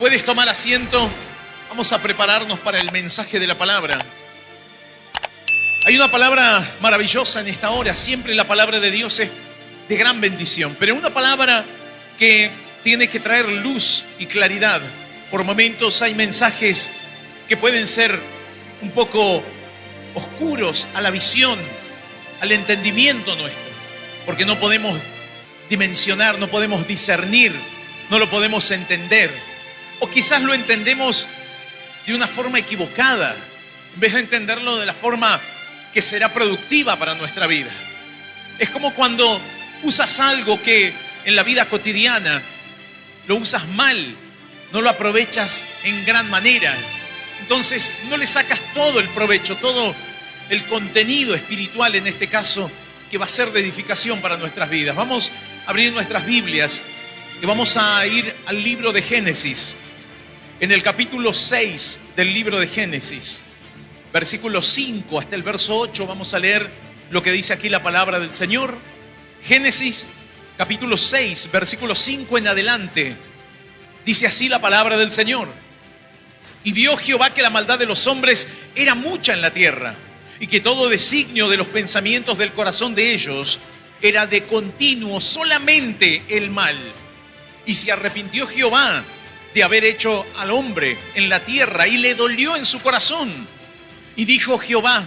Puedes tomar asiento. Vamos a prepararnos para el mensaje de la palabra. Hay una palabra maravillosa en esta hora. Siempre la palabra de Dios es de gran bendición, pero una palabra que tiene que traer luz y claridad. Por momentos hay mensajes que pueden ser un poco oscuros a la visión, al entendimiento nuestro, porque no podemos dimensionar, no podemos discernir, no lo podemos entender. O quizás lo entendemos de una forma equivocada, en vez de entenderlo de la forma que será productiva para nuestra vida. Es como cuando usas algo que en la vida cotidiana lo usas mal, no lo aprovechas en gran manera. Entonces no le sacas todo el provecho, todo el contenido espiritual en este caso, que va a ser de edificación para nuestras vidas. Vamos a abrir nuestras Biblias y vamos a ir al libro de Génesis. En el capítulo 6 del libro de Génesis, versículo 5 hasta el verso 8, vamos a leer lo que dice aquí la palabra del Señor. Génesis, capítulo 6, versículo 5 en adelante. Dice así la palabra del Señor. Y vio Jehová que la maldad de los hombres era mucha en la tierra, y que todo designio de los pensamientos del corazón de ellos era de continuo solamente el mal. Y se arrepintió Jehová de haber hecho al hombre en la tierra, y le dolió en su corazón. Y dijo Jehová: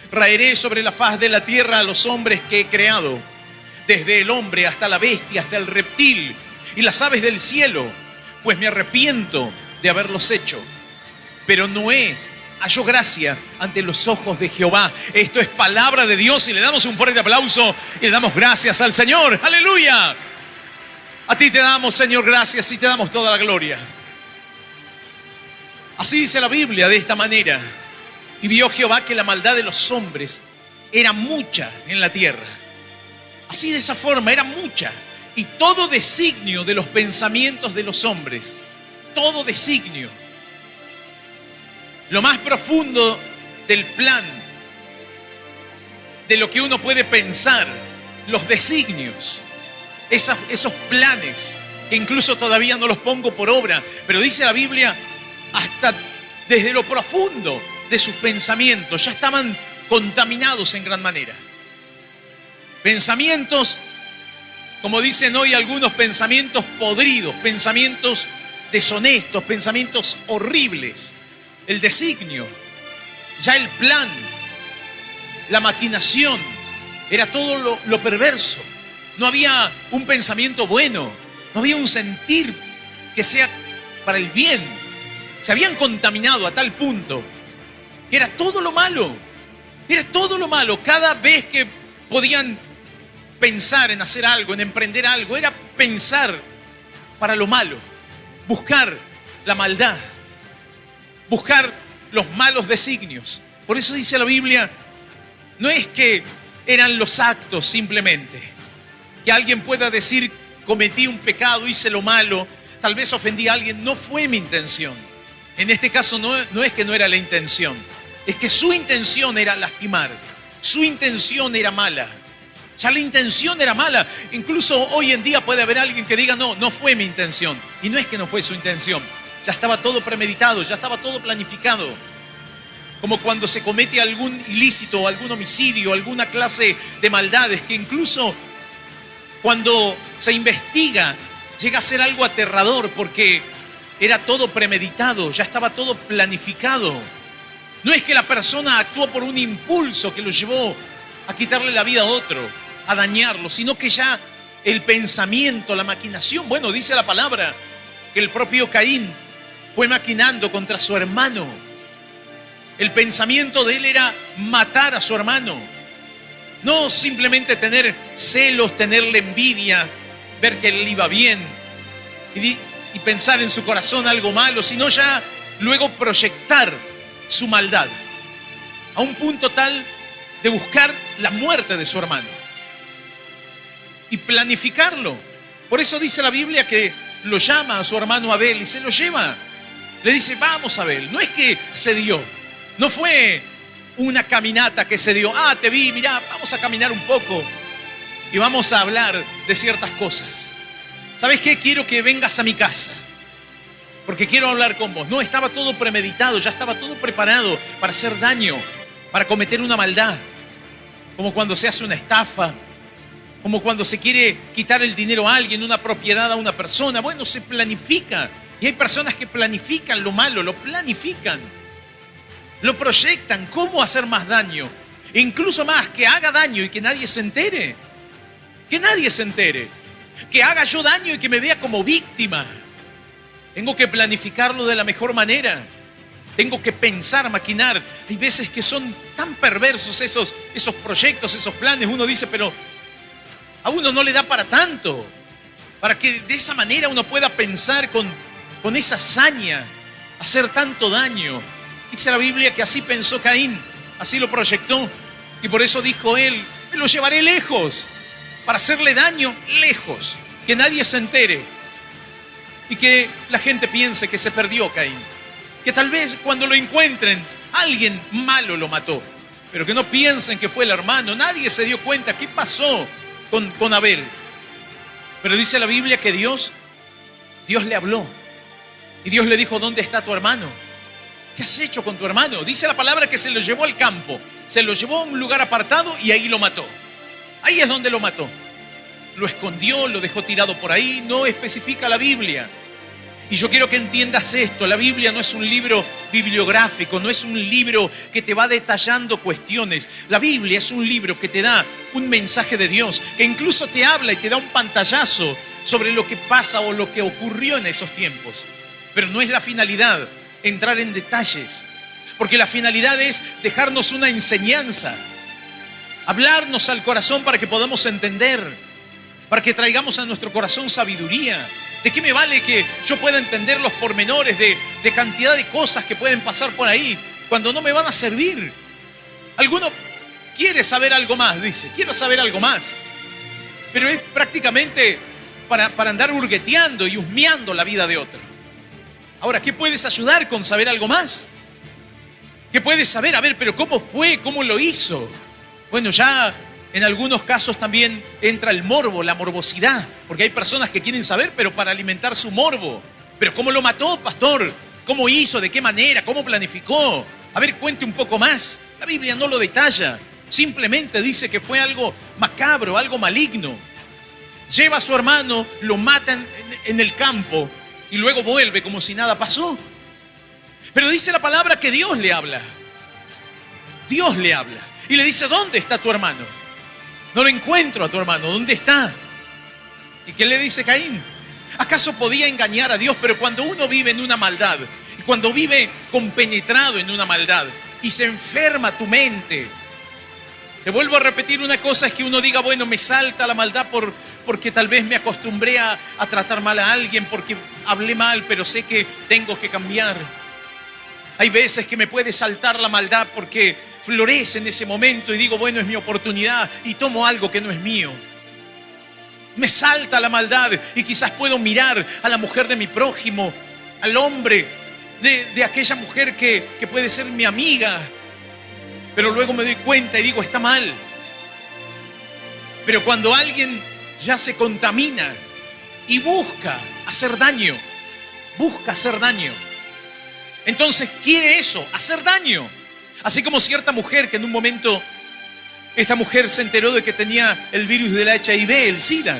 raeré sobre la faz de la tierra a los hombres que he creado, desde el hombre hasta la bestia, hasta el reptil y las aves del cielo, pues me arrepiento de haberlos hecho. Pero Noé halló gracia ante los ojos de Jehová. Esto es palabra de Dios, y le damos un fuerte aplauso y le damos gracias al Señor. ¡Aleluya! A ti te damos, Señor, gracias, y te damos toda la gloria. Así dice la Biblia, de esta manera. Y vio Jehová que la maldad de los hombres era mucha en la tierra. Así, de esa forma, era mucha. Y todo designio de los pensamientos de los hombres, todo designio, lo más profundo del plan, de lo que uno puede pensar, los designios, esos planes, que incluso todavía no los pongo por obra, pero dice la Biblia, hasta desde lo profundo de sus pensamientos ya estaban contaminados en gran manera. Pensamientos, como dicen hoy algunos, pensamientos podridos, pensamientos deshonestos, pensamientos horribles. El designio, ya el plan, la maquinación, era todo lo perverso. No había un pensamiento bueno, no había un sentir que sea para el bien. Se habían contaminado a tal punto que era todo lo malo. Era todo lo malo. Cada vez que podían pensar en hacer algo, en emprender algo, era pensar para lo malo, buscar la maldad, buscar los malos designios. Por eso dice la Biblia, no es que eran los actos simplemente, que alguien pueda decir: cometí un pecado, hice lo malo, tal vez ofendí a alguien. No fue mi intención. En este caso no es que no era la intención, es que su intención era lastimar, su intención era mala. Ya la intención era mala. Incluso hoy en día puede haber alguien que diga: no fue mi intención. Y no es que no fue su intención, ya estaba todo premeditado, ya estaba todo planificado. Como cuando se comete algún ilícito, algún homicidio, alguna clase de maldades, que incluso cuando se investiga llega a ser algo aterrador, porque era todo premeditado, ya estaba todo planificado. No es que la persona actuó por un impulso que lo llevó a quitarle la vida a otro, a dañarlo, sino que ya el pensamiento, la maquinación, bueno, dice la palabra que el propio Caín fue maquinando contra su hermano. El pensamiento de él era matar a su hermano. No simplemente tener celos, tenerle envidia, ver que él iba bien y pensar en su corazón algo malo, sino ya luego proyectar su maldad a un punto tal de buscar la muerte de su hermano y planificarlo. Por eso dice la Biblia que lo llama a su hermano Abel y se lo lleva. Le dice: vamos, Abel. No es que se dio, no fue una caminata que se dio. Te vi, mirá, vamos a caminar un poco y vamos a hablar de ciertas cosas. ¿Sabes qué? Quiero que vengas a mi casa. porque quiero hablar con vos. No, estaba todo premeditado, ya estaba todo preparado para hacer daño, para cometer una maldad. Como cuando se hace una estafa, como cuando se quiere quitar el dinero a alguien, una propiedad a una persona. Bueno, se planifica. Y hay personas que planifican lo malo, lo planifican, lo proyectan, cómo hacer más daño. E incluso más, que haga daño y que nadie se entere. Que nadie se entere. Que haga yo daño y que me vea como víctima. Tengo que planificarlo de la mejor manera. Tengo que pensar, maquinar. Hay veces que son tan perversos esos proyectos, esos planes. Uno dice, pero a uno no le da para tanto. Para que de esa manera uno pueda pensar con esa hazaña, hacer tanto daño. Dice la Biblia que así pensó Caín, así lo proyectó. Y por eso dijo él, me lo llevaré lejos, para hacerle daño lejos, que nadie se entere. Y que la gente piense que se perdió Caín. Que tal vez cuando lo encuentren, alguien malo lo mató. Pero que no piensen que fue el hermano. Nadie se dio cuenta qué pasó con Abel. Pero dice la Biblia que Dios le habló. Y Dios le dijo, ¿dónde está tu hermano? ¿Qué has hecho con tu hermano? Dice la palabra que se lo llevó al campo. Se lo llevó a un lugar apartado y ahí lo mató. Ahí es donde lo mató. Lo escondió, lo dejó tirado por ahí. No especifica la Biblia. Y yo quiero que entiendas esto. La Biblia no es un libro bibliográfico, no es un libro que te va detallando cuestiones. La Biblia es un libro que te da un mensaje de Dios, que incluso te habla y te da un pantallazo sobre lo que pasa o lo que ocurrió en esos tiempos. Pero no es la finalidad entrar en detalles, porque la finalidad es dejarnos una enseñanza, hablarnos al corazón para que podamos entender, para que traigamos a nuestro corazón sabiduría. ¿De qué me vale que yo pueda entender los pormenores de cantidad de cosas que pueden pasar por ahí cuando no me van a servir? Alguno quiere saber algo más, dice, quiero saber algo más, pero es prácticamente para andar hurgueteando y husmeando la vida de otro. Ahora, ¿qué puedes ayudar con saber algo más? ¿Qué puedes saber? A ver, pero ¿cómo fue? ¿Cómo lo hizo? Bueno, ya en algunos casos también entra el morbo, la morbosidad, porque hay personas que quieren saber, pero para alimentar su morbo. ¿Pero cómo lo mató, pastor? ¿Cómo hizo? ¿De qué manera? ¿Cómo planificó? A ver, cuente un poco más. La Biblia no lo detalla. Simplemente dice que fue algo macabro, algo maligno. Lleva a su hermano, lo matan en el campo y luego vuelve como si nada pasó. Pero dice la palabra que Dios le habla. Dios le habla. Y le dice, ¿dónde está tu hermano? No lo encuentro a tu hermano. ¿Dónde está? ¿Y qué le dice Caín? ¿Acaso podía engañar a Dios? Pero cuando uno vive en una maldad, cuando vive compenetrado en una maldad y se enferma tu mente, te vuelvo a repetir una cosa, es que uno diga, bueno, me salta la maldad porque tal vez me acostumbré a tratar mal a alguien, porque hablé mal, pero sé que tengo que cambiar. Hay veces que me puede saltar la maldad porque florece en ese momento y digo, bueno, es mi oportunidad y tomo algo que no es mío. Me salta la maldad y quizás puedo mirar a la mujer de mi prójimo, al hombre de aquella mujer que puede ser mi amiga, pero luego me doy cuenta y digo, está mal. Pero cuando alguien ya se contamina y busca hacer daño, entonces quiere eso, hacer daño. Así como cierta mujer que en un momento, esta mujer se enteró de que tenía el virus del HIV, el SIDA,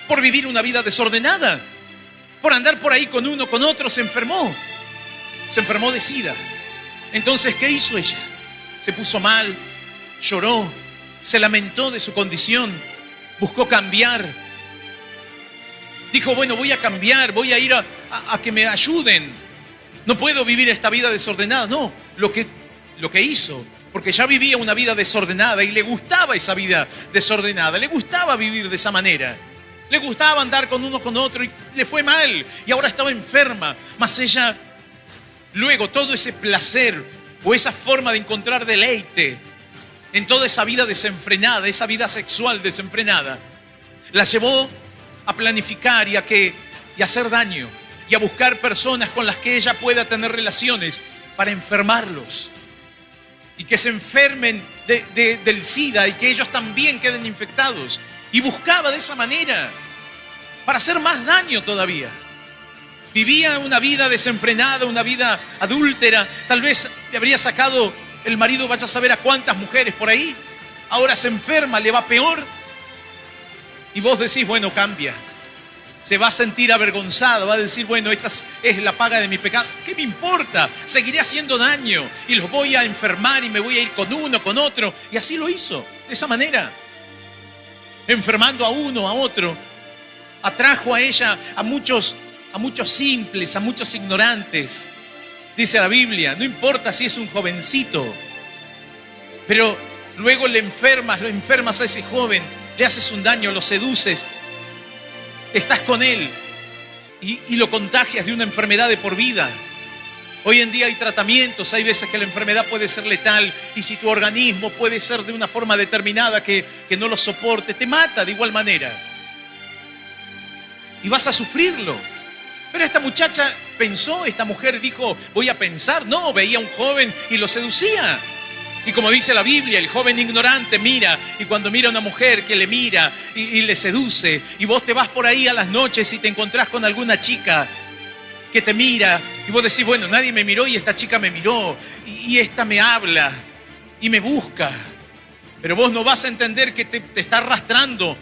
por vivir una vida desordenada, por andar por ahí con uno, con otro, se enfermó de SIDA. Entonces, ¿qué hizo ella? Se puso mal, lloró, se lamentó de su condición, buscó cambiar. Dijo, bueno, voy a cambiar, voy a ir a que me ayuden. No puedo vivir esta vida desordenada. No, lo que hizo, porque ya vivía una vida desordenada y le gustaba esa vida desordenada, le gustaba vivir de esa manera, le gustaba andar con uno con otro y le fue mal y ahora estaba enferma. Mas ella, luego todo ese placer o esa forma de encontrar deleite en toda esa vida desenfrenada, esa vida sexual desenfrenada, la llevó a planificar y a hacer daño y a buscar personas con las que ella pueda tener relaciones para enfermarlos y que se enfermen del SIDA y que ellos también queden infectados. Y buscaba de esa manera para hacer más daño todavía. Vivía una vida desenfrenada, una vida adúltera. Tal vez le habría sacado el marido, vaya a saber a cuántas mujeres por ahí. Ahora se enferma, le va peor. Y vos decís, bueno, cambia. Se va a sentir avergonzado, va a decir, bueno, esta es la paga de mi pecado. ¿Qué me importa? Seguiré haciendo daño y los voy a enfermar y me voy a ir con uno, con otro. Y así lo hizo, de esa manera. Enfermando a uno, a otro. Atrajo a ella a muchos simples, a muchos ignorantes. Dice la Biblia, no importa si es un jovencito, pero luego lo enfermas a ese joven, le haces un daño, lo seduces, estás con él y lo contagias de una enfermedad de por vida. Hoy en día hay tratamientos, hay veces que la enfermedad puede ser letal y si tu organismo puede ser de una forma determinada que no lo soporte, te mata de igual manera. Y vas a sufrirlo. Pero esta muchacha pensó, esta mujer dijo, voy a pensar. No, veía a un joven y lo seducía. Y como dice la Biblia, el joven ignorante mira, y cuando mira a una mujer que le mira y le seduce, y vos te vas por ahí a las noches y te encontrás con alguna chica que te mira, y vos decís, bueno, nadie me miró y esta chica me miró, y esta me habla y me busca. Pero vos no vas a entender que te está arrastrando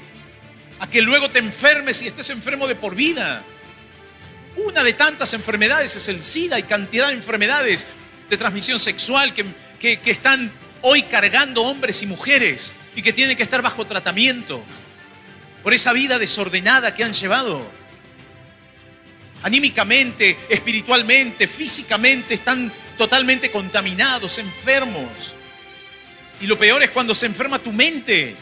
a que luego te enfermes y estés enfermo de por vida. Una de tantas enfermedades es el SIDA. Hay cantidad de enfermedades de transmisión sexual que están hoy cargando hombres y mujeres y que tienen que estar bajo tratamiento por esa vida desordenada que han llevado. Anímicamente, espiritualmente, físicamente están totalmente contaminados, enfermos. Y lo peor es cuando se enferma tu mente.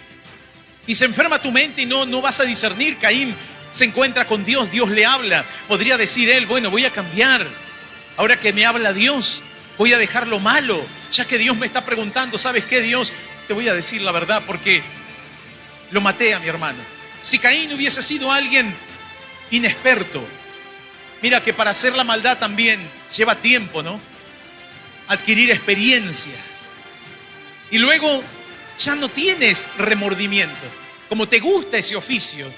Y se enferma tu mente y no vas a discernir. Caín se encuentra con Dios, Dios le habla. Podría decir él, bueno, voy a cambiar. Ahora que me habla Dios, voy a dejar lo malo. Ya que Dios me está preguntando, ¿sabes qué, Dios? Te voy a decir la verdad porque lo maté a mi hermano. Si Caín hubiese sido alguien inexperto, mira que para hacer la maldad también lleva tiempo, ¿no? Adquirir experiencia. Y luego ya no tienes remordimiento. Como te gusta ese oficio,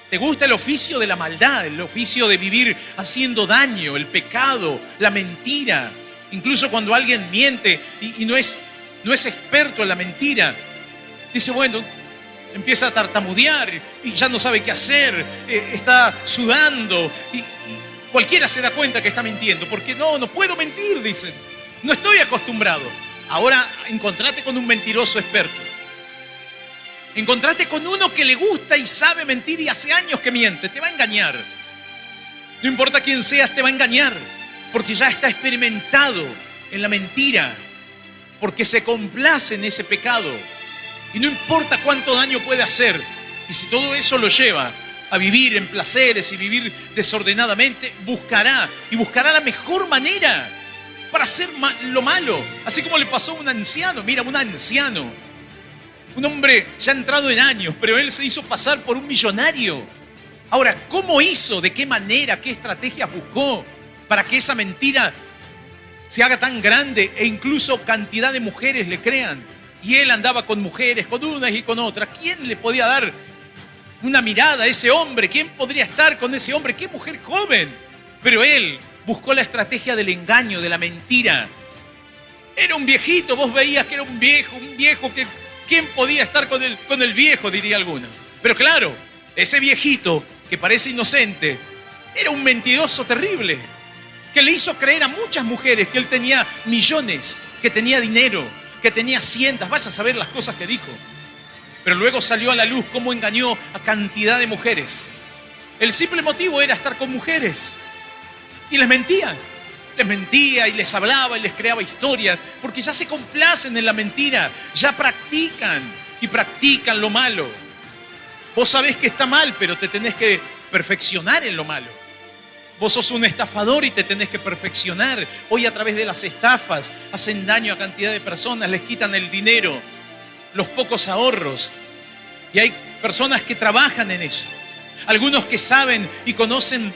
te gusta el oficio de la maldad, el oficio de vivir haciendo daño, el pecado, la mentira. Incluso cuando alguien miente y no es experto en la mentira, dice, bueno, empieza a tartamudear y ya no sabe qué hacer, está sudando y cualquiera se da cuenta que está mintiendo, porque no puedo mentir, dicen, no estoy acostumbrado. Ahora encontrate con un mentiroso experto. Encontrate con uno que le gusta y sabe mentir y hace años que miente, te va a engañar. No importa quién seas, te va a engañar, porque ya está experimentado en la mentira, porque se complace en ese pecado. Y no importa cuánto daño puede hacer, y si todo eso lo lleva a vivir en placeres y vivir desordenadamente, buscará la mejor manera para hacer lo malo. Así como le pasó a un anciano. Mira, un anciano, un hombre ya entrado en años, pero él se hizo pasar por un millonario. Ahora, ¿cómo hizo? ¿De qué manera? ¿Qué estrategias buscó para que esa mentira se haga tan grande e incluso cantidad de mujeres le crean? Y él andaba con mujeres, con unas y con otras. ¿Quién le podía dar una mirada a ese hombre? ¿Quién podría estar con ese hombre? ¡Qué mujer joven! Pero él buscó la estrategia del engaño, de la mentira. Era un viejito, vos veías que era un viejo que... ¿Quién podía estar con el viejo? Diría alguno. Pero claro, ese viejito que parece inocente era un mentiroso terrible que le hizo creer a muchas mujeres que él tenía millones, que tenía dinero, que tenía haciendas. Vaya a saber las cosas que dijo. Pero luego salió a la luz cómo engañó a cantidad de mujeres. El simple motivo era estar con mujeres. Y les mentía. Les mentía y les hablaba y les creaba historias, porque ya se complacen en la mentira, ya practican lo malo. Vos sabés que está mal, pero te tenés que perfeccionar en lo malo. Vos sos un estafador y te tenés que perfeccionar. Hoy a través de las estafas hacen daño a cantidad de personas, les quitan el dinero, los pocos ahorros. Y hay personas que trabajan en eso. Algunos que saben y conocen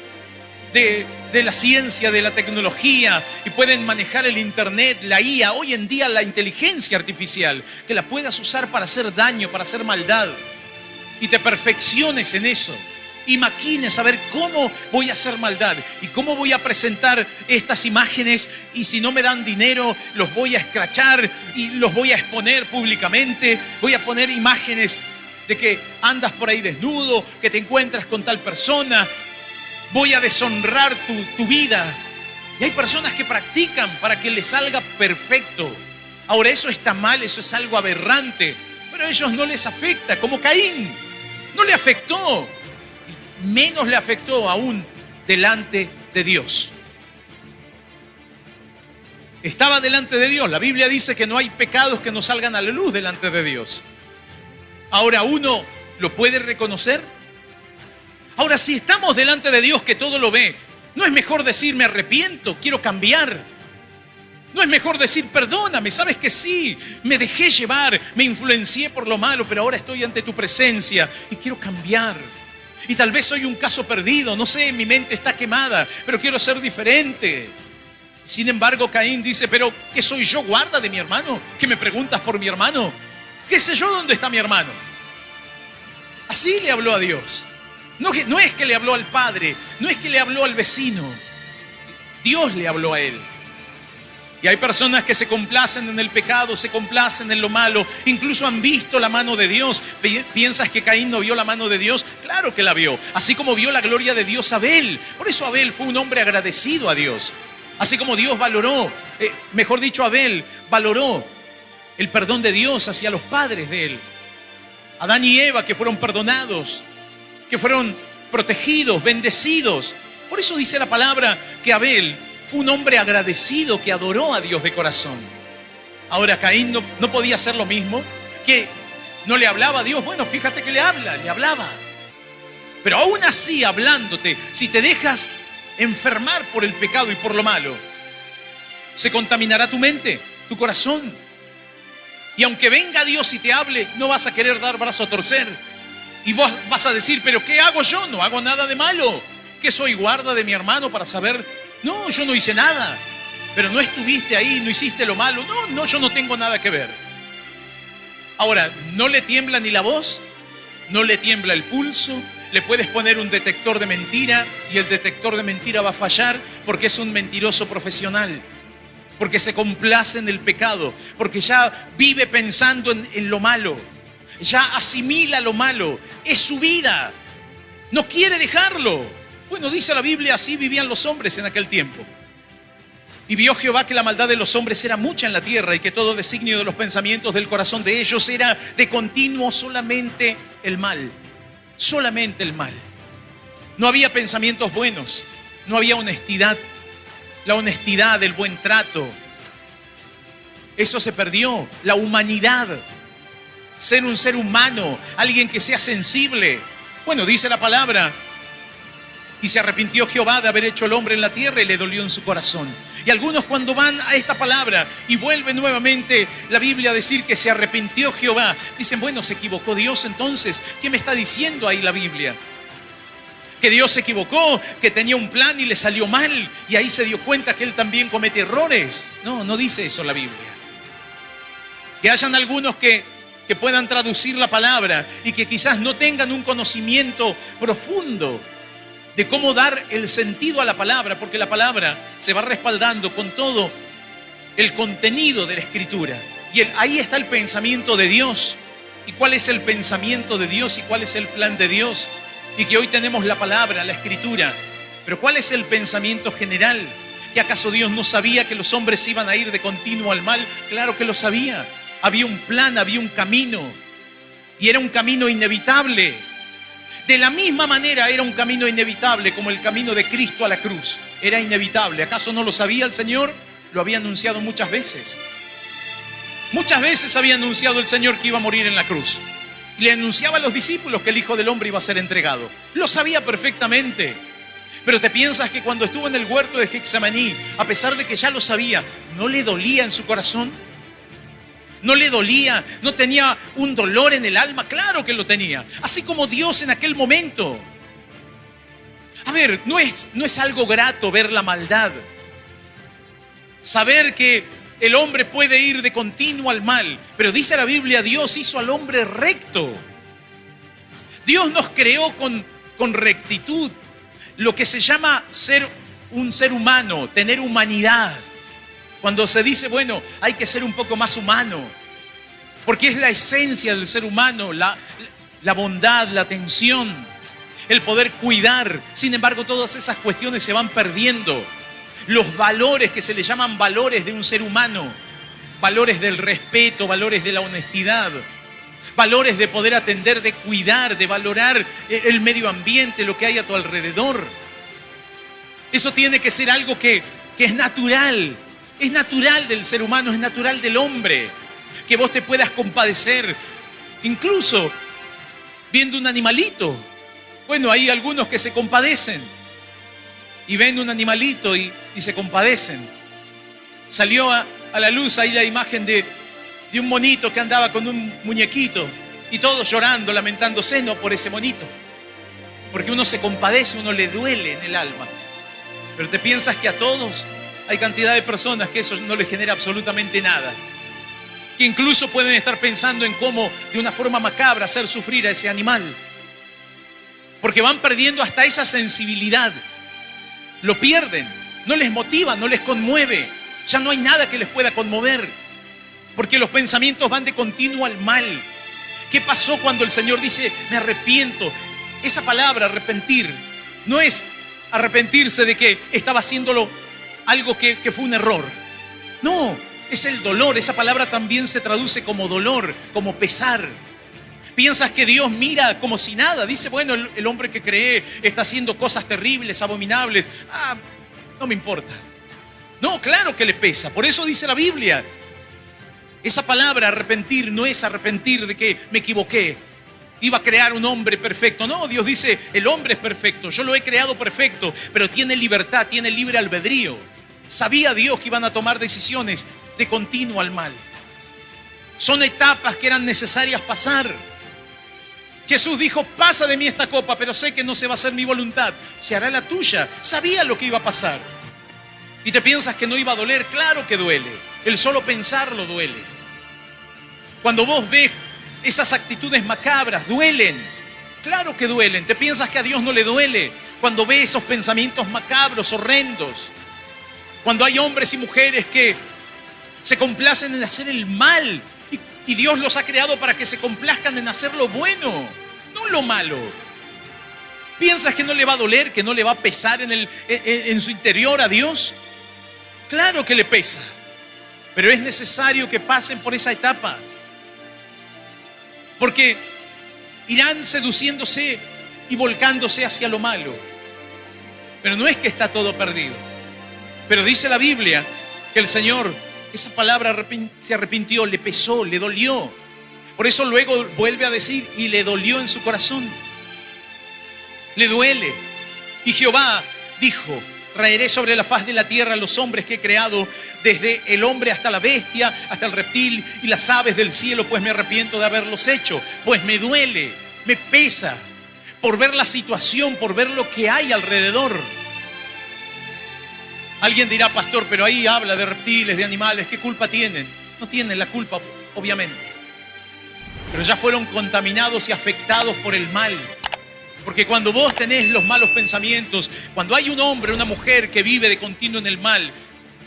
de la ciencia, de la tecnología y pueden manejar el internet, la IA, hoy en día la inteligencia artificial, que la puedas usar para hacer daño, para hacer maldad y te perfecciones en eso y maquine saber cómo voy a hacer maldad y cómo voy a presentar estas imágenes, y si no me dan dinero los voy a escrachar y los voy a exponer públicamente. Voy a poner imágenes de que andas por ahí desnudo, que te encuentras con tal persona. Voy a deshonrar tu vida. Y hay personas que practican para que les salga perfecto. Ahora, eso está mal, eso es algo aberrante, pero a ellos no les afecta, como Caín. No le afectó, y menos le afectó aún delante de Dios. Estaba delante de Dios. La Biblia dice que no hay pecados que no salgan a la luz delante de Dios. Ahora, ¿uno lo puede reconocer? Ahora, si estamos delante de Dios que todo lo ve, ¿no es mejor decir me arrepiento, quiero cambiar? ¿No es mejor decir perdóname, sabes que sí, me dejé llevar, me influencié por lo malo, pero ahora estoy ante tu presencia y quiero cambiar? Y tal vez soy un caso perdido, no sé, mi mente está quemada, pero quiero ser diferente. Sin embargo, Caín dice, pero ¿qué soy yo, guarda de mi hermano? ¿Que me preguntas por mi hermano? ¿Qué sé yo dónde está mi hermano? Así le habló a Dios. No es que le habló al padre, no es que le habló al vecino. Dios le habló a él. Y hay personas que se complacen en el pecado, se complacen en lo malo, incluso han visto la mano de Dios. ¿Piensas que Caín no vio la mano de Dios? Claro que la vio, así como vio la gloria de Dios Abel. Por eso Abel fue un hombre agradecido a Dios. Así como Dios valoró, Abel valoró el perdón de Dios hacia los padres de él. Adán y Eva, que fueron perdonados, que fueron protegidos, bendecidos. Por eso dice la palabra que Abel fue un hombre agradecido que adoró a Dios de corazón. Ahora, Caín no podía hacer lo mismo, que no le hablaba a Dios. Bueno, fíjate que le hablaba. Pero aún así, hablándote, si te dejas enfermar por el pecado y por lo malo, se contaminará tu mente, tu corazón. Y aunque venga Dios y te hable, no vas a querer dar brazo a torcer. Y vos vas a decir, ¿pero qué hago yo? No hago nada de malo. ¿Qué soy, guarda de mi hermano para saber? No, yo no hice nada. Pero no estuviste ahí, no hiciste lo malo. No, yo no tengo nada que ver. Ahora, no le tiembla ni la voz, no le tiembla el pulso. Le puedes poner un detector de mentira y el detector de mentira va a fallar porque es un mentiroso profesional. Porque se complace en el pecado, porque ya vive pensando en lo malo, ya asimila lo malo, es su vida, no quiere dejarlo. Bueno, dice la Biblia, así vivían los hombres en aquel tiempo. Y vio Jehová que la maldad de los hombres era mucha en la tierra y que todo designio de los pensamientos del corazón de ellos era de continuo solamente el mal, solamente el mal. No había pensamientos buenos, no había honestidad. La honestidad, el buen trato, eso se perdió. La humanidad, ser un ser humano, alguien que sea sensible. Bueno, dice la palabra, y se arrepintió Jehová de haber hecho el hombre en la tierra y le dolió en su corazón. Y algunos cuando van a esta palabra y vuelve nuevamente la Biblia a decir que se arrepintió Jehová, dicen, bueno, ¿se equivocó Dios entonces? ¿Qué me está diciendo ahí la Biblia? Que Dios se equivocó, que tenía un plan y le salió mal, y ahí se dio cuenta que Él también comete errores. No dice eso la Biblia. Que hayan algunos que puedan traducir la palabra y que quizás no tengan un conocimiento profundo de cómo dar el sentido a la palabra, porque la palabra se va respaldando con todo el contenido de la Escritura. Y ahí está el pensamiento de Dios. ¿Y cuál es el pensamiento de Dios y cuál es el plan de Dios? Y que hoy tenemos la palabra, la Escritura. Pero ¿cuál es el pensamiento general? ¿Que acaso Dios no sabía que los hombres iban a ir de continuo al mal? Claro que lo sabía. Había un plan, había un camino. Y era un camino inevitable. De la misma manera era un camino inevitable como el camino de Cristo a la cruz. Era inevitable. ¿Acaso no lo sabía el Señor? Lo había anunciado muchas veces. Muchas veces había anunciado el Señor que iba a morir en la cruz. Le anunciaba a los discípulos que el Hijo del Hombre iba a ser entregado. Lo sabía perfectamente. Pero te piensas que cuando estuvo en el huerto de Getsemaní, a pesar de que ya lo sabía, ¿no le dolía en su corazón? ¿No le dolía? ¿No tenía un dolor en el alma? Claro que lo tenía. Así como Dios en aquel momento. A ver, no es algo grato ver la maldad. Saber que el hombre puede ir de continuo al mal, pero dice la Biblia, Dios hizo al hombre recto. Dios nos creó con con rectitud. Lo que se llama ser un ser humano, tener humanidad. Cuando se dice, bueno, hay que ser un poco más humano, porque es la esencia del ser humano, la bondad, la atención, el poder cuidar. Sin embargo, todas esas cuestiones se van perdiendo. Los valores que se le llaman valores de un ser humano, valores del respeto, valores de la honestidad, valores de poder atender, de cuidar, de valorar el medio ambiente, lo que hay a tu alrededor. Eso tiene que ser algo que es natural del ser humano, es natural del hombre. Que vos te puedas compadecer, incluso viendo un animalito. Bueno, hay algunos que se compadecen y ven un animalito y se compadecen. Salió a la luz ahí la imagen de un monito que andaba con un muñequito y todos llorando, lamentándose, no por ese monito, porque uno se compadece, uno le duele en el alma. Pero te piensas que a todos hay cantidad de personas que eso no les genera absolutamente nada, que incluso pueden estar pensando en cómo de una forma macabra hacer sufrir a ese animal, porque van perdiendo hasta esa sensibilidad. Lo pierden, no les motiva, no les conmueve, ya no hay nada que les pueda conmover, porque los pensamientos van de continuo al mal. ¿Qué pasó cuando el Señor dice, me arrepiento? Esa palabra, arrepentir, no es arrepentirse de que estaba haciéndolo algo que fue un error. No, es el dolor. Esa palabra también se traduce como dolor, como pesar. Piensas que Dios mira como si nada. Dice, bueno, el hombre que cree está haciendo cosas terribles, abominables. No me importa. No, claro que le pesa. Por eso dice la Biblia. Esa palabra arrepentir no es arrepentir de que me equivoqué. Iba a crear un hombre perfecto. No, Dios dice, el hombre es perfecto. Yo lo he creado perfecto, pero tiene libertad, tiene libre albedrío. Sabía Dios que iban a tomar decisiones de continuo al mal. Son etapas que eran necesarias pasar. Jesús dijo, pasa de mí esta copa, pero sé que no se va a hacer mi voluntad, se hará la tuya. Sabía lo que iba a pasar. Y te piensas que no iba a doler. Claro que duele. El solo pensarlo duele. Cuando vos ves esas actitudes macabras, duelen. Claro que duelen. Te piensas que a Dios no le duele cuando ve esos pensamientos macabros, horrendos. Cuando hay hombres y mujeres que se complacen en hacer el mal y Dios los ha creado para que se complazcan en hacer lo bueno, no lo malo. ¿Piensas que no le va a doler, que no le va a pesar en su interior a Dios? Claro que le pesa, pero es necesario que pasen por esa etapa, porque irán seduciéndose y volcándose hacia lo malo. Pero no es que está todo perdido. Pero dice la Biblia que el Señor, esa palabra se arrepintió, le pesó, le dolió. Por eso luego vuelve a decir, y le dolió en su corazón. Le duele. Y Jehová dijo, traeré sobre la faz de la tierra a los hombres que he creado, desde el hombre hasta la bestia, hasta el reptil y las aves del cielo, pues me arrepiento de haberlos hecho. Pues me duele, me pesa, por ver la situación, por ver lo que hay alrededor. Alguien dirá, pastor, pero ahí habla de reptiles, de animales, ¿qué culpa tienen? No tienen la culpa, obviamente. Pero ya fueron contaminados y afectados por el mal. Porque cuando vos tenés los malos pensamientos, cuando hay un hombre, una mujer que vive de continuo en el mal,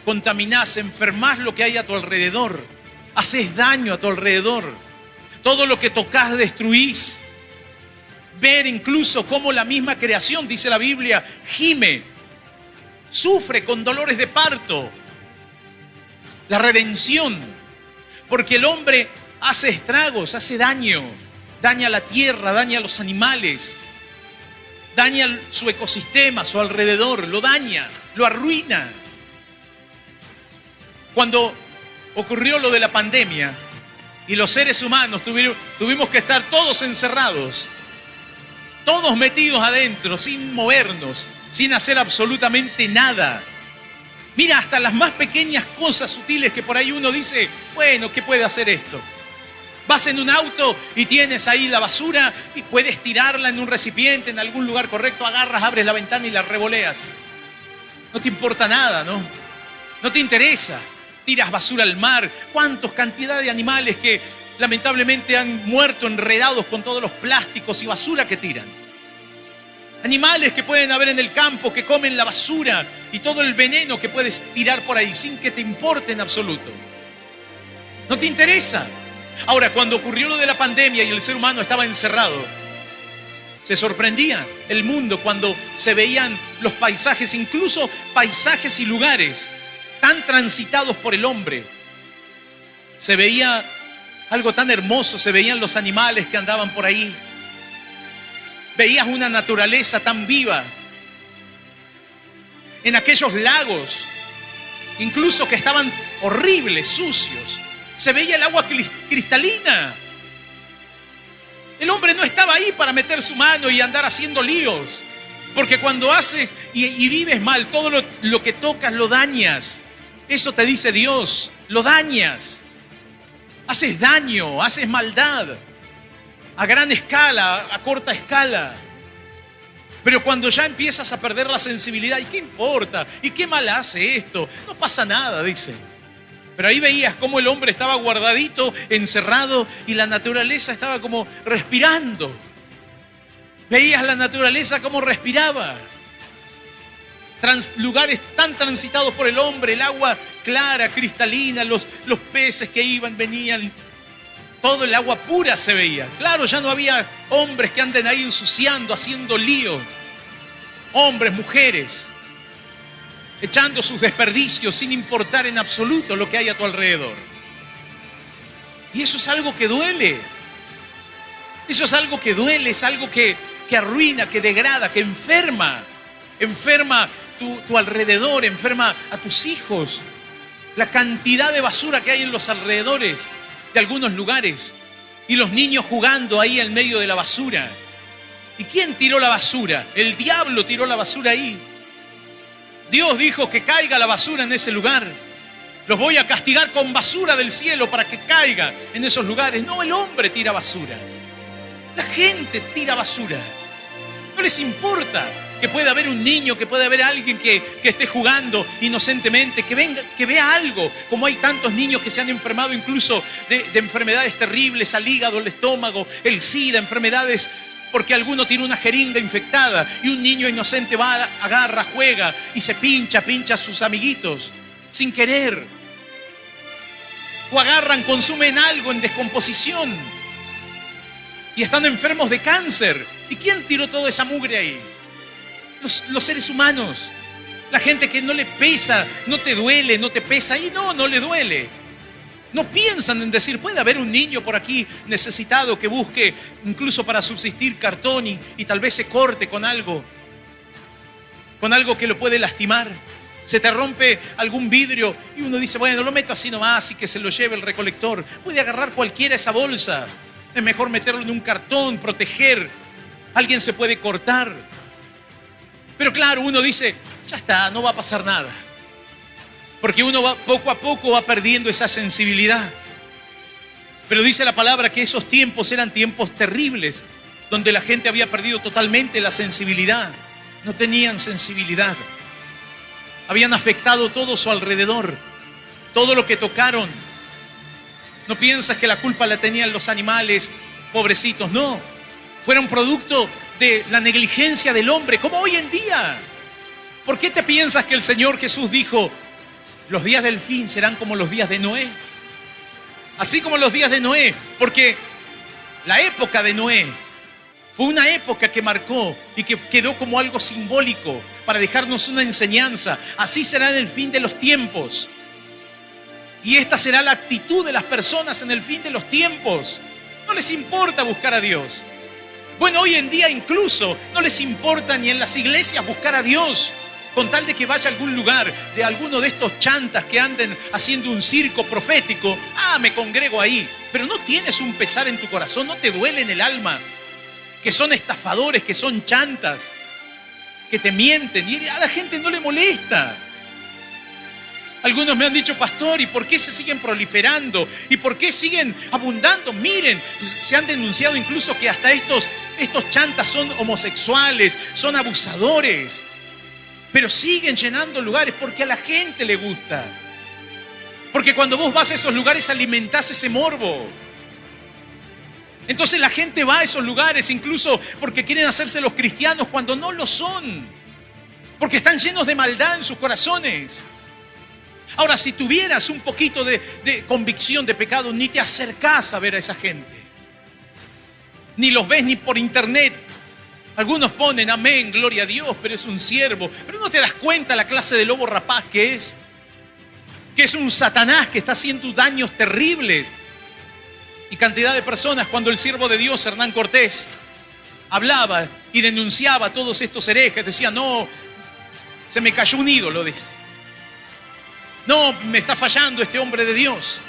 contaminás, enfermás lo que hay a tu alrededor, haces daño a tu alrededor. Todo lo que tocás destruís. Ver incluso cómo la misma creación, dice la Biblia, gime, sufre con dolores de parto. La redención, porque el hombre hace estragos, hace daño, daña la tierra, daña a los animales, daña su ecosistema, su alrededor, lo daña, lo arruina. Cuando ocurrió lo de la pandemia y los seres humanos tuvimos que estar todos encerrados, todos metidos adentro, sin movernos, sin hacer absolutamente nada. Mira, hasta las más pequeñas cosas sutiles que por ahí uno dice, bueno, ¿qué puede hacer esto? Vas en un auto y tienes ahí la basura y puedes tirarla en un recipiente, en algún lugar correcto, agarras, abres la ventana y la revoleas. No te importa nada, ¿no? No te interesa. Tiras basura al mar. ¿Cuántas cantidad de animales que lamentablemente han muerto enredados con todos los plásticos y basura que tiran? Animales que pueden haber en el campo, que comen la basura y todo el veneno que puedes tirar por ahí sin que te importe en absoluto. No te interesa. Ahora, cuando ocurrió lo de la pandemia y el ser humano estaba encerrado, se sorprendía el mundo cuando se veían los paisajes, incluso paisajes y lugares tan transitados por el hombre. Se veía algo tan hermoso, se veían los animales que andaban por ahí. Veías una naturaleza tan viva. En aquellos lagos, incluso que estaban horribles, sucios, se veía el agua cristalina. El hombre no estaba ahí para meter su mano y andar haciendo líos. Porque cuando haces y vives mal, todo lo que tocas lo dañas. Eso te dice Dios, lo dañas. Haces daño, haces maldad. A gran escala, a corta escala. Pero cuando ya empiezas a perder la sensibilidad, ¿y qué importa? ¿Y qué mal hace esto? No pasa nada, dicen. Pero ahí veías cómo el hombre estaba guardadito, encerrado, y la naturaleza estaba como respirando. Veías la naturaleza como respiraba. Lugares tan transitados por el hombre, el agua clara, cristalina, los peces que iban, venían. Todo el agua pura se veía. Claro, ya no había hombres que anden ahí ensuciando, haciendo lío. Hombres, mujeres, echando sus desperdicios sin importar en absoluto lo que hay a tu alrededor. Y eso es algo que duele. Eso es algo que duele, es algo que arruina, que degrada, que enferma. Enferma tu alrededor, enferma a tus hijos. La cantidad de basura que hay en los alrededores de algunos lugares y los niños jugando ahí en medio de la basura. ¿Y quién tiró la basura? El diablo tiró la basura ahí. Dios dijo que caiga la basura en ese lugar. Los voy a castigar con basura del cielo para que caiga en esos lugares. No, el hombre tira basura. La gente tira basura. No les importa que pueda haber un niño, que pueda haber alguien que esté jugando inocentemente, que vea algo, como hay tantos niños que se han enfermado incluso de enfermedades terribles, al hígado, al estómago, el SIDA, enfermedades, porque alguno tiene una jeringa infectada y un niño inocente va, agarra, juega y se pincha a sus amiguitos sin querer. O agarran, consumen algo en descomposición y están enfermos de cáncer. ¿Y quién tiró toda esa mugre ahí? Los seres humanos, la gente que no le pesa, no te duele, no te pesa, y no le duele. No piensan en decir, puede haber un niño por aquí necesitado que busque incluso para subsistir cartón y tal vez se corte con algo que lo puede lastimar. Se te rompe algún vidrio y uno dice, bueno, lo meto así nomás y que se lo lleve el recolector. Puede agarrar cualquiera esa bolsa. Es mejor meterlo en un cartón, proteger. Alguien se puede cortar. Pero claro, uno dice, ya está, no va a pasar nada. Porque uno poco a poco va perdiendo esa sensibilidad. Pero dice la palabra que esos tiempos eran tiempos terribles, donde la gente había perdido totalmente la sensibilidad. No tenían sensibilidad. Habían afectado todo su alrededor, todo lo que tocaron. No piensas que la culpa la tenían los animales, pobrecitos, no. Fueron producto de la negligencia del hombre, como hoy en día. ¿Por qué te piensas que el Señor Jesús dijo, los días del fin serán como los días de Noé? Así como los días de Noé, porque la época de Noé fue una época que marcó y que quedó como algo simbólico para dejarnos una enseñanza. Así será en el fin de los tiempos. Y esta será la actitud de las personas en el fin de los tiempos. No les importa buscar a Dios. Bueno, hoy en día incluso no les importa ni en las iglesias buscar a Dios, con tal de que vaya a algún lugar de alguno de estos chantas que anden haciendo un circo profético. Me congrego ahí. Pero no tienes un pesar en tu corazón, no te duele en el alma, que son estafadores, que son chantas, que te mienten y a la gente no le molesta. Algunos me han dicho, pastor, ¿y por qué se siguen proliferando? ¿Y por qué siguen abundando? Miren, se han denunciado incluso que hasta estos chantas son homosexuales, son abusadores. Pero siguen llenando lugares porque a la gente le gusta. Porque cuando vos vas a esos lugares alimentás ese morbo. Entonces la gente va a esos lugares incluso porque quieren hacerse los cristianos cuando no lo son. Porque están llenos de maldad en sus corazones. Ahora, si tuvieras un poquito de convicción de pecado, ni te acercás a ver a esa gente. Ni los ves ni por internet. Algunos ponen amén, gloria a Dios, pero es un siervo. Pero no te das cuenta la clase de lobo rapaz que es. Que es un Satanás que está haciendo daños terribles. Y cantidad de personas, cuando el siervo de Dios, Hernán Cortés, hablaba y denunciaba a todos estos herejes, decía, no, se me cayó un ídolo, dice. No, me está fallando este hombre de Dios.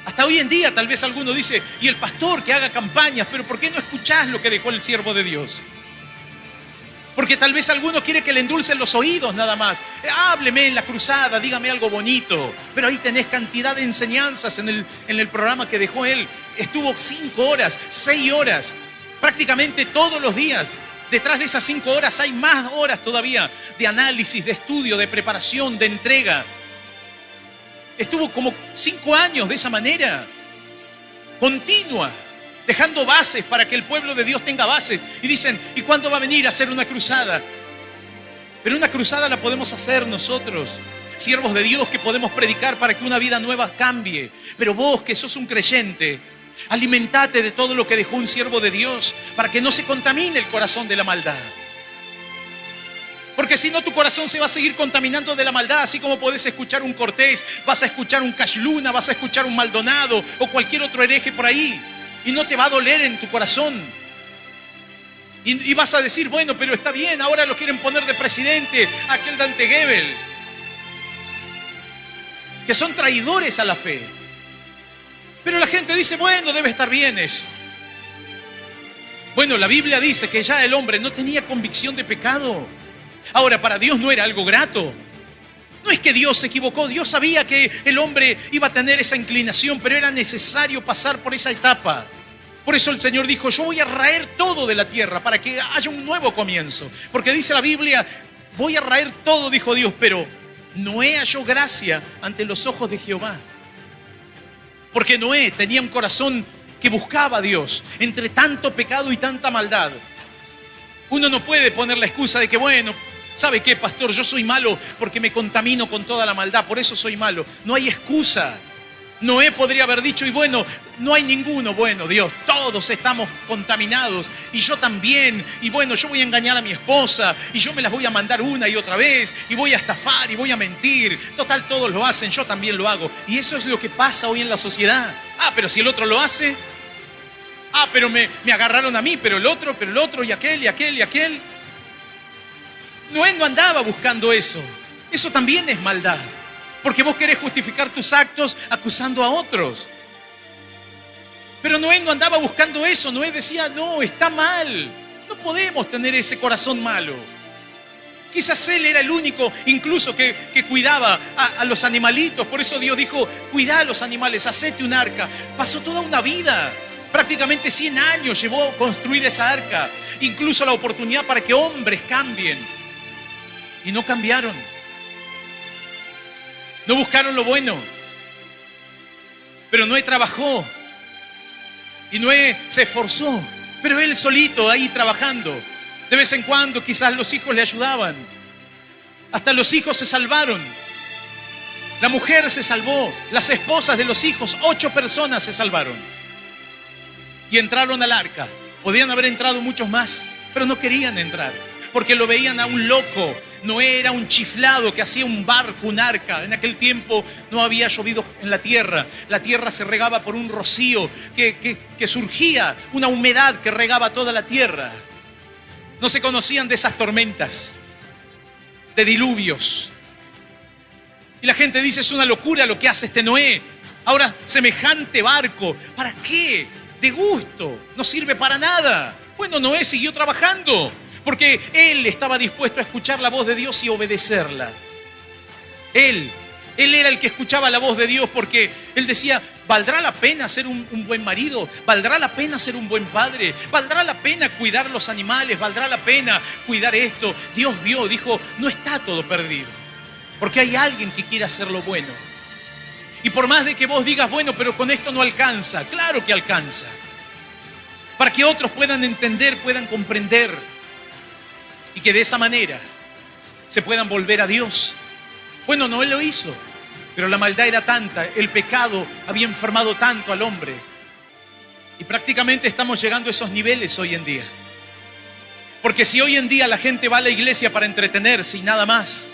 Hasta hoy en día tal vez alguno dice, y el pastor que haga campañas, pero ¿por qué no escuchás lo que dejó el siervo de Dios? Porque tal vez alguno quiere que le endulcen los oídos nada más. Hábleme en la cruzada, dígame algo bonito. Pero ahí tenés cantidad de enseñanzas en el programa que dejó él. Estuvo 5 horas, 6 horas, prácticamente todos los días. Detrás de esas 5 horas hay más horas todavía de análisis, de estudio, de preparación, de entrega. Estuvo como 5 años de esa manera, continua, dejando bases para que el pueblo de Dios tenga bases. Y dicen, ¿y cuándo va a venir a hacer una cruzada? Pero una cruzada la podemos hacer nosotros, siervos de Dios que podemos predicar para que una vida nueva cambie. Pero vos que sos un creyente, alimentate de todo lo que dejó un siervo de Dios para que no se contamine el corazón de la maldad. Porque si no, tu corazón se va a seguir contaminando de la maldad. Así como podés escuchar un Cortés, vas a escuchar un Cashluna, vas a escuchar un Maldonado o cualquier otro hereje por ahí. Y no te va a doler en tu corazón. Y vas a decir, bueno, pero está bien, ahora lo quieren poner de presidente, aquel Dante Gebel. Que son traidores a la fe. Pero la gente dice, bueno, debe estar bien eso. Bueno, la Biblia dice que ya el hombre no tenía convicción de pecado. Ahora, para Dios no era algo grato. No es que Dios se equivocó, Dios sabía que el hombre iba a tener esa inclinación, pero era necesario pasar por esa etapa. Por eso el Señor dijo, yo voy a raer todo de la tierra para que haya un nuevo comienzo. Porque dice la Biblia, voy a raer todo, dijo Dios, pero Noé halló gracia ante los ojos de Jehová. Porque Noé tenía un corazón que buscaba a Dios entre tanto pecado y tanta maldad. Uno no puede poner la excusa de que, bueno, ¿sabe qué, pastor? Yo soy malo porque me contamino con toda la maldad, por eso soy malo. No hay excusa. Noé podría haber dicho, y bueno, no hay ninguno. Bueno, Dios, todos estamos contaminados, y yo también. Y bueno, yo voy a engañar a mi esposa, y yo me las voy a mandar una y otra vez, y voy a estafar, y voy a mentir. Total, todos lo hacen, yo también lo hago. Y eso es lo que pasa hoy en la sociedad. Ah, pero si el otro lo hace. Ah, pero me agarraron a mí, pero el otro, y aquel, y aquel, y aquel. Noé no andaba buscando eso. Eso también es maldad. Porque vos querés justificar tus actos acusando a otros. Pero Noé no andaba buscando eso. Noé decía, no, está mal. No podemos tener ese corazón malo. Quizás él era el único incluso que cuidaba a los animalitos. Por eso Dios dijo, cuidá a los animales, hacete un arca. Pasó toda una vida. Prácticamente 100 años llevó construir esa arca. Incluso la oportunidad para que hombres cambien. Y no cambiaron. No buscaron lo bueno. Pero Noé trabajó. Y Noé se esforzó. Pero él solito ahí trabajando. De vez en cuando quizás los hijos le ayudaban. Hasta los hijos se salvaron. La mujer se salvó. Las esposas de los hijos, 8 personas se salvaron. Y entraron al arca. Podían haber entrado muchos más, pero no querían entrar. Porque lo veían a un loco. Noé era un chiflado que hacía un barco, un arca. En aquel tiempo no había llovido en la tierra. La tierra se regaba por un rocío que surgía, una humedad que regaba toda la tierra. No se conocían de esas tormentas, de diluvios. Y la gente dice, es una locura lo que hace este Noé. Ahora, semejante barco, ¿para qué? De gusto, no sirve para nada. Bueno, Noé siguió trabajando. Porque él estaba dispuesto a escuchar la voz de Dios y obedecerla. Él era el que escuchaba la voz de Dios porque él decía, ¿valdrá la pena ser un buen marido? ¿Valdrá la pena ser un buen padre? ¿Valdrá la pena cuidar los animales? ¿Valdrá la pena cuidar esto? Dios vio, dijo, no está todo perdido. Porque hay alguien que quiere hacer lo bueno. Y por más de que vos digas, bueno, pero con esto no alcanza. Claro que alcanza. para que otros puedan entender, puedan comprender y que de esa manera se puedan volver a Dios. Bueno, Noé lo hizo, pero la maldad era tanta, el pecado había enfermado tanto al hombre. Y prácticamente estamos llegando a esos niveles hoy en día. Porque si hoy en día la gente va a la iglesia para entretenerse y nada más,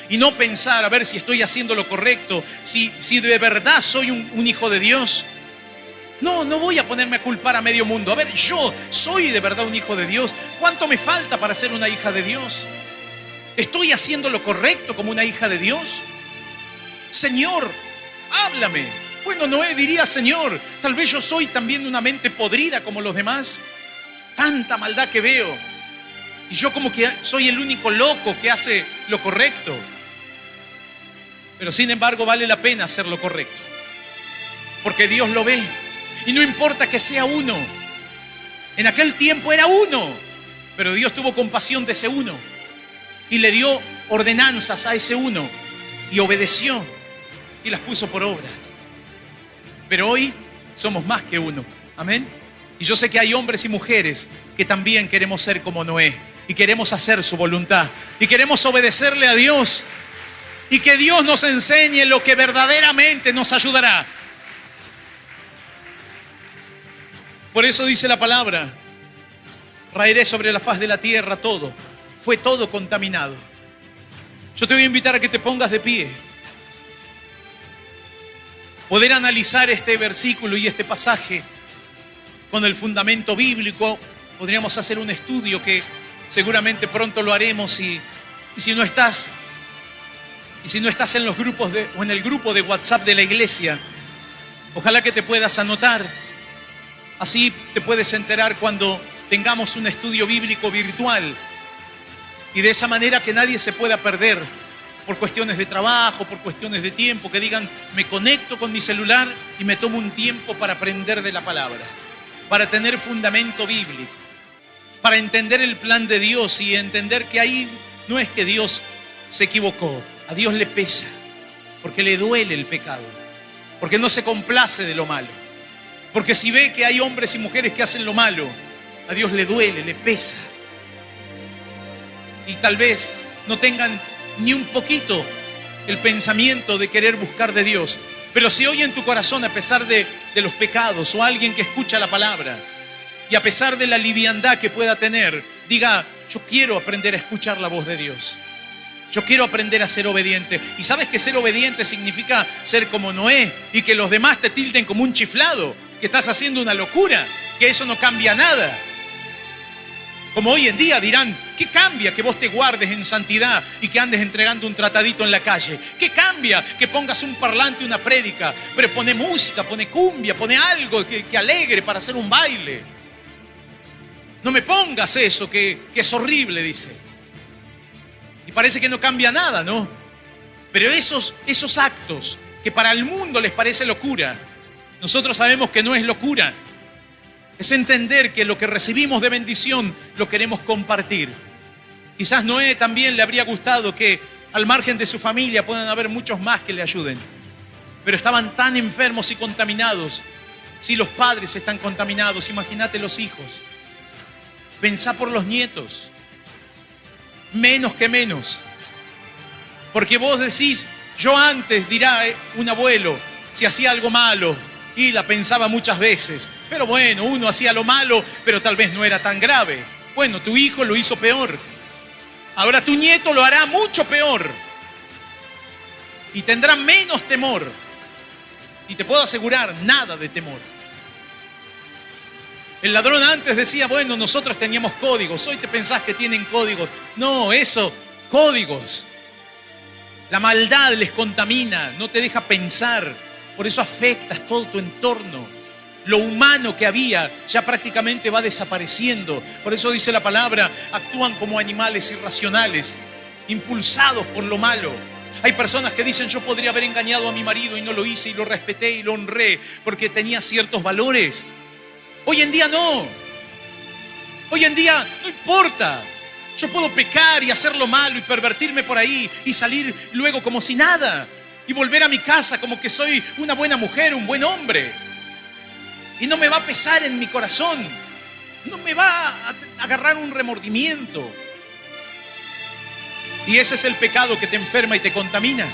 y no pensar a ver si estoy haciendo lo correcto, si de verdad soy un hijo de Dios, no voy a ponerme a culpar a medio mundo. A ver, yo soy de verdad un hijo de Dios. ¿Cuánto me falta para ser una hija de Dios? ¿Estoy haciendo lo correcto como una hija de Dios? Señor, háblame. Bueno, Noé diría, Señor, tal vez yo soy también una mente podrida como los demás. Tanta maldad que veo. Y yo como que soy el único loco que hace lo correcto. Pero sin embargo vale la pena hacer lo correcto. Porque Dios lo ve. Y no importa que sea uno. En aquel tiempo era uno. Pero Dios tuvo compasión de ese uno. Y le dio ordenanzas a ese uno. Y obedeció. Y las puso por obras. Pero hoy somos más que uno. Amén. Y yo sé que hay hombres y mujeres que también queremos ser como Noé. Y queremos hacer su voluntad. Y queremos obedecerle a Dios. Y que Dios nos enseñe lo que verdaderamente nos ayudará. Por eso dice la palabra: raeré sobre la faz de la tierra todo. Fue todo contaminado. Yo te voy a invitar a que te pongas de pie. Poder analizar este versículo y este pasaje con el fundamento bíblico. Podríamos hacer un estudio que seguramente pronto lo haremos. Y si no estás en los grupos o en el grupo de WhatsApp de la iglesia, ojalá que te puedas anotar. Así te puedes enterar cuando tengamos un estudio bíblico virtual. Y de esa manera que nadie se pueda perder por cuestiones de trabajo, por cuestiones de tiempo, que digan, me conecto con mi celular y me tomo un tiempo para aprender de la palabra, para tener fundamento bíblico, para entender el plan de Dios y entender que ahí no es que Dios se equivocó, a Dios le pesa, porque le duele el pecado, porque no se complace de lo malo, porque si ve que hay hombres y mujeres que hacen lo malo, a Dios le duele, le pesa. Y tal vez no tengan ni un poquito el pensamiento de querer buscar de Dios. Pero si hoy en tu corazón, a pesar de los pecados, o alguien que escucha la palabra, y a pesar de la liviandad que pueda tener, diga, yo quiero aprender a escuchar la voz de Dios. Yo quiero aprender a ser obediente. Y sabes que ser obediente significa ser como Noé, y que los demás te tilden como un chiflado, que estás haciendo una locura, que eso no cambia nada. Como hoy en día dirán, ¿qué cambia que vos te guardes en santidad y que andes entregando un tratadito en la calle? ¿Qué cambia que pongas un parlante, una prédica? Pero pone música, pone cumbia, pone algo que alegre para hacer un baile. No me pongas eso que es horrible, dice. Y parece que no cambia nada, ¿no? Pero esos actos que para el mundo les parece locura, nosotros sabemos que no es locura. Es entender que lo que recibimos de bendición lo queremos compartir. Quizás Noé también le habría gustado que al margen de su familia puedan haber muchos más que le ayuden. Pero estaban tan enfermos y contaminados. Si los padres están contaminados, imagínate los hijos. Pensá por los nietos. Menos que menos. Porque vos decís, yo antes, dirá un abuelo, si hacía algo malo, y la pensaba muchas veces. Pero bueno, uno hacía lo malo, pero tal vez no era tan grave. Bueno, tu hijo lo hizo peor. Ahora tu nieto lo hará mucho peor. Y tendrá menos temor. Y te puedo asegurar, nada de temor. El ladrón antes decía, bueno, nosotros teníamos códigos. Hoy te pensás que tienen códigos. No, eso, códigos. La maldad les contamina, no te deja pensar. Por eso afectas todo tu entorno. Lo humano que había ya prácticamente va desapareciendo. Por eso dice la palabra, actúan como animales irracionales, impulsados por lo malo. Hay personas que dicen, yo podría haber engañado a mi marido y no lo hice y lo respeté y lo honré porque tenía ciertos valores. Hoy en día no. Hoy en día no importa. Yo puedo pecar y hacer lo malo y pervertirme por ahí y salir luego como si nada. Y volver a mi casa como que soy una buena mujer, un buen hombre. Y no me va a pesar en mi corazón. no me va a agarrar un remordimiento. Y ese es el pecado que te enferma y te contamina.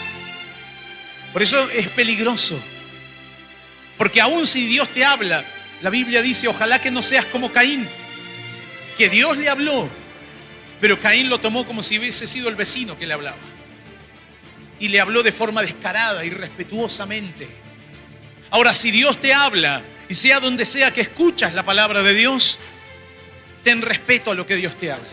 Por eso es peligroso. Porque aun si Dios te habla, la Biblia dice, ojalá que no seas como Caín, que Dios le habló, pero Caín lo tomó como si hubiese sido el vecino que le hablaba. Y le habló de forma descarada, irrespetuosamente. Ahora, si Dios te habla, y sea donde sea que escuchas la palabra de Dios, ten respeto a lo que Dios te habla.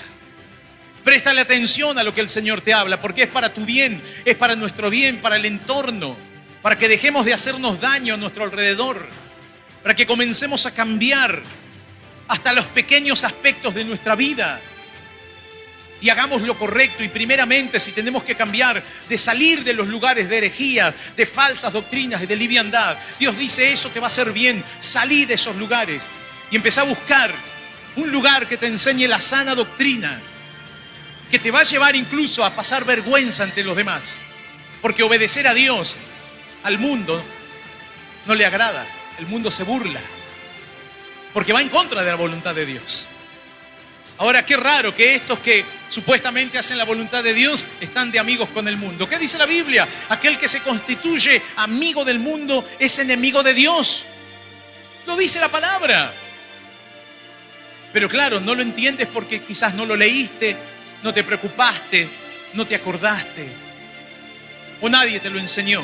Préstale atención a lo que el Señor te habla, porque es para tu bien, es para nuestro bien, para el entorno, para que dejemos de hacernos daño a nuestro alrededor, para que comencemos a cambiar hasta los pequeños aspectos de nuestra vida y hagamos lo correcto. Y primeramente, si tenemos que cambiar, de salir de los lugares de herejía, de falsas doctrinas y de liviandad, Dios dice, eso te va a hacer bien. Salí de esos lugares y empezá a buscar un lugar que te enseñe la sana doctrina, que te va a llevar incluso a pasar vergüenza ante los demás. Porque obedecer a Dios, al mundo, no le agrada. El mundo se burla, porque va en contra de la voluntad de Dios. Ahora, qué raro que estos que supuestamente hacen la voluntad de Dios están de amigos con el mundo. ¿Qué dice la Biblia? Aquel que se constituye amigo del mundo es enemigo de Dios. Lo dice la palabra. Pero claro, no lo entiendes porque quizás no lo leíste, no te preocupaste, no te acordaste, o nadie te lo enseñó.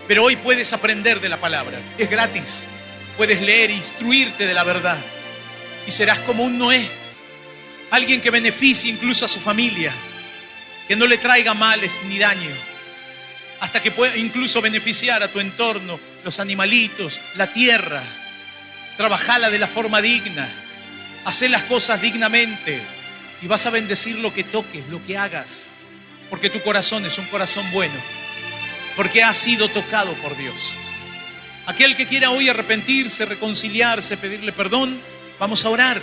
Pero hoy puedes aprender de la palabra, es gratis. Puedes leer e instruirte de la verdad y serás como un Noé, alguien que beneficie incluso a su familia, que no le traiga males ni daño, hasta que pueda incluso beneficiar a tu entorno, los animalitos, la tierra. Trabajala de la forma digna, haz las cosas dignamente y vas a bendecir lo que toques, lo que hagas, porque tu corazón es un corazón bueno, porque ha sido tocado por Dios. Aquel que quiera hoy arrepentirse, reconciliarse, pedirle perdón, vamos a orar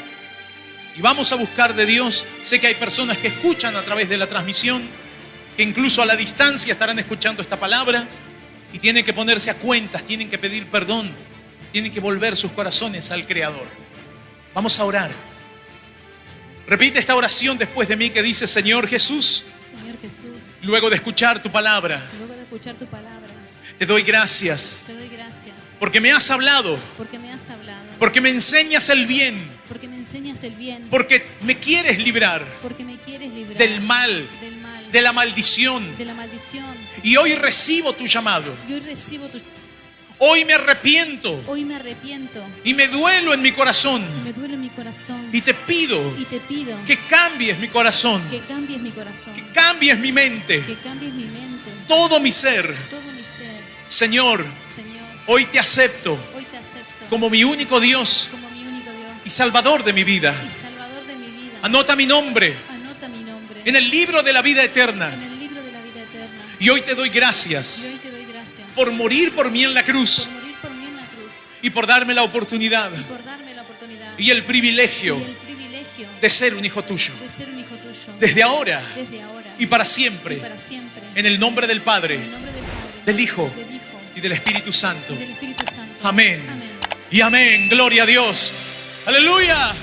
y vamos a buscar de Dios. Sé que hay personas que escuchan a través de la transmisión, que incluso a la distancia estarán escuchando esta palabra y tienen que ponerse a cuentas, tienen que pedir perdón, tienen que volver sus corazones al Creador. Vamos a orar. Repite esta oración después de mí que dice: Señor Jesús, luego de escuchar tu palabra, te doy gracias, porque me has hablado, porque me enseñas el bien, porque me quieres librar del mal, de la maldición. Y hoy recibo tu llamado. Hoy me arrepiento y me duelo en mi corazón. Y te pido que cambies mi corazón, que cambies mi mente, todo mi ser. Señor, hoy te acepto como mi único Dios y Salvador de mi vida. Anota mi nombre en el libro de la vida eterna. Y hoy te doy gracias por morir por mí en la cruz y por darme la oportunidad y el privilegio de ser un hijo tuyo. Desde ahora y para siempre. En el nombre del Padre, del Hijo y del Espíritu Santo. Amén. Y amén. Gloria a Dios. Aleluya.